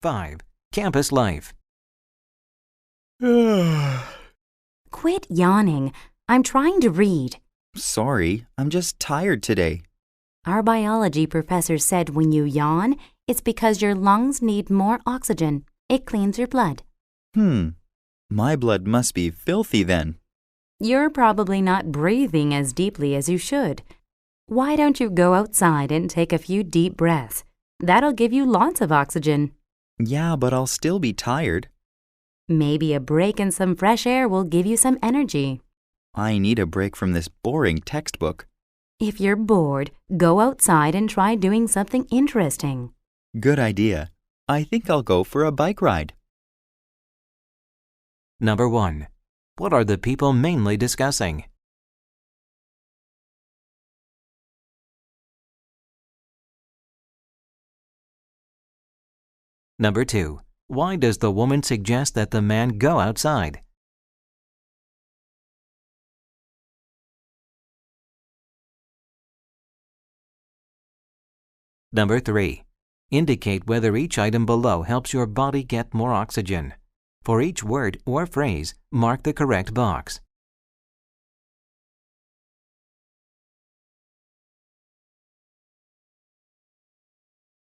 5. Campus life. Quit yawning. I'm trying to read. Sorry, I'm just tired today. Our biology professor said when you yawn, it's because your lungs need more oxygen. It cleans your blood. My blood must be filthy then. You're probably not breathing as deeply as you should. Why don't you go outside and take a few deep breaths? That'll give you lots of oxygen. Yeah, but I'll still be tired. Maybe a break and some fresh air will give you some energy. I need a break from this boring textbook. If you're bored, go outside and try doing something interesting. Good idea. I think I'll go for a bike ride. Number 1. What are the people mainly discussing? Number 2. Why does the woman suggest that the man go outside? Number 3. Indicate whether each item below helps your body get more oxygen. For each word or phrase, mark the correct box.